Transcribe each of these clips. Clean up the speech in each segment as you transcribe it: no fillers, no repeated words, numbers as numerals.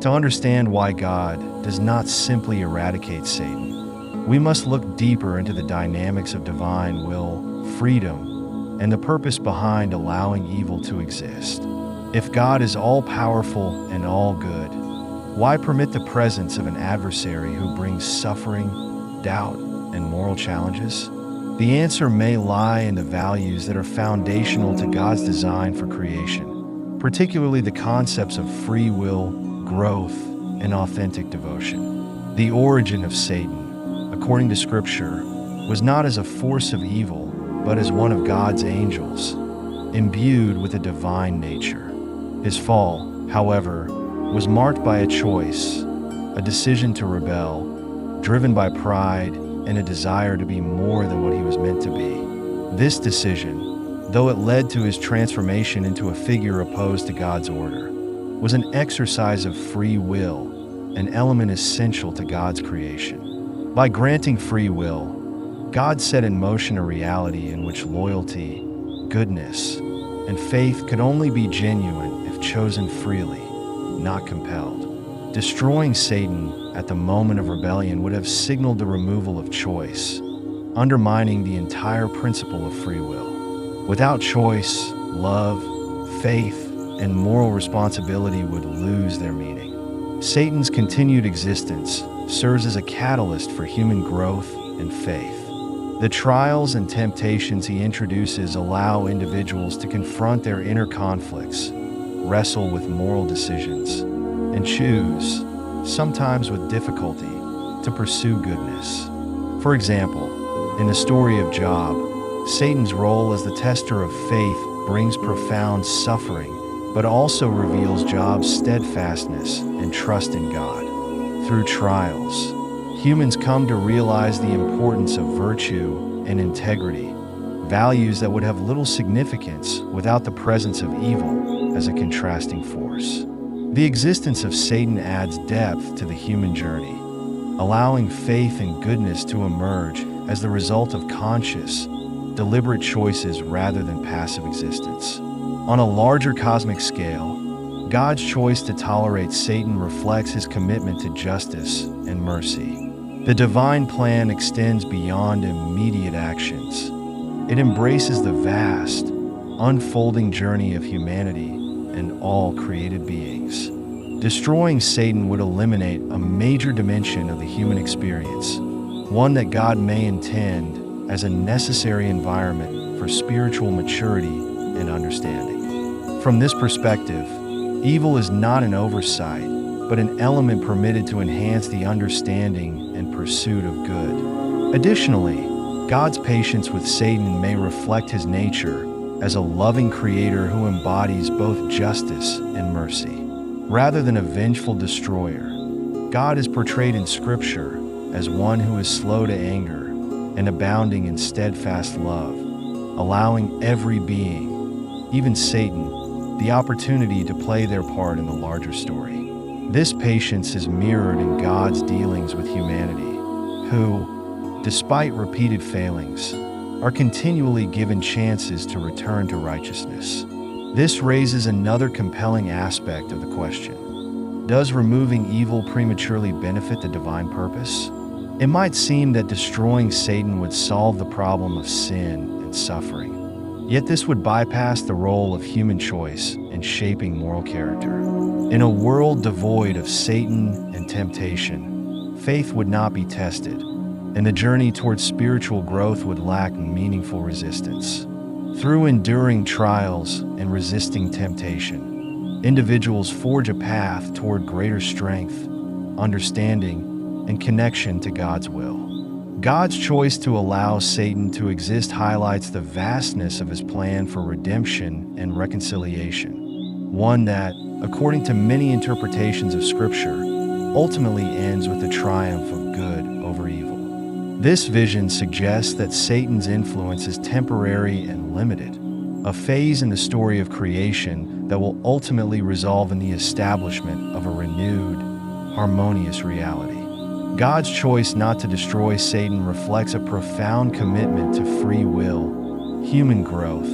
To understand why God does not simply eradicate Satan, we must look deeper into the dynamics of divine will, freedom, and the purpose behind allowing evil to exist. If God is all-powerful and all-good, why permit the presence of an adversary who brings suffering, doubt, and moral challenges? The answer may lie in the values that are foundational to God's design for creation, particularly the concepts of free will, growth, and authentic devotion. The origin of Satan, according to Scripture, was not as a force of evil, but as one of God's angels, imbued with a divine nature. His fall, however, was marked by a choice, a decision to rebel, driven by pride and a desire to be more than what he was meant to be. This decision, though it led to his transformation into a figure opposed to God's order, was an exercise of free will, an element essential to God's creation. By granting free will, God set in motion a reality in which loyalty, goodness, and faith could only be genuine if chosen freely, not compelled. Destroying Satan at the moment of rebellion would have signaled the removal of choice, undermining the entire principle of free will. Without choice, love, faith, and moral responsibility would lose their meaning. Satan's continued existence serves as a catalyst for human growth and faith. The trials and temptations he introduces allow individuals to confront their inner conflicts, wrestle with moral decisions, and choose, sometimes with difficulty, to pursue goodness. For example, in the story of Job, Satan's role as the tester of faith brings profound suffering, but also reveals Job's steadfastness and trust in God. Through trials, humans come to realize the importance of virtue and integrity, values that would have little significance without the presence of evil as a contrasting force. The existence of Satan adds depth to the human journey, allowing faith and goodness to emerge as the result of conscious, deliberate choices rather than passive existence. On a larger cosmic scale, God's choice to tolerate Satan reflects his commitment to justice and mercy. The divine plan extends beyond immediate actions. It embraces the vast, unfolding journey of humanity and all created beings. Destroying Satan would eliminate a major dimension of the human experience, one that God may intend as a necessary environment for spiritual maturity and understanding. From this perspective, evil is not an oversight, but an element permitted to enhance the understanding and pursuit of good. Additionally, God's patience with Satan may reflect his nature as a loving creator who embodies both justice and mercy. Rather than a vengeful destroyer, God is portrayed in Scripture as one who is slow to anger and abounding in steadfast love, allowing every being, even Satan, the opportunity to play their part in the larger story. This patience is mirrored in God's dealings with humanity, who, despite repeated failings, are continually given chances to return to righteousness. This raises another compelling aspect of the question: does removing evil prematurely benefit the divine purpose? It might seem that destroying Satan would solve the problem of sin and suffering. Yet this would bypass the role of human choice in shaping moral character. In a world devoid of Satan and temptation, faith would not be tested, and the journey towards spiritual growth would lack meaningful resistance. Through enduring trials and resisting temptation, individuals forge a path toward greater strength, understanding, and connection to God's will. God's choice to allow Satan to exist highlights the vastness of his plan for redemption and reconciliation, one that, according to many interpretations of Scripture, ultimately ends with the triumph of good over evil. This vision suggests that Satan's influence is temporary and limited, a phase in the story of creation that will ultimately resolve in the establishment of a renewed, harmonious reality. God's choice not to destroy Satan reflects a profound commitment to free will, human growth,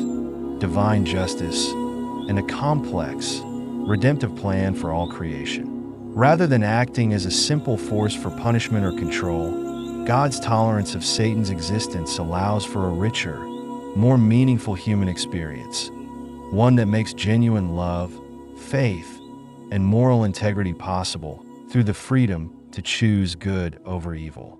divine justice, and a complex, redemptive plan for all creation. Rather than acting as a simple force for punishment or control, God's tolerance of Satan's existence allows for a richer, more meaningful human experience, one that makes genuine love, faith, and moral integrity possible through the freedom to choose good over evil.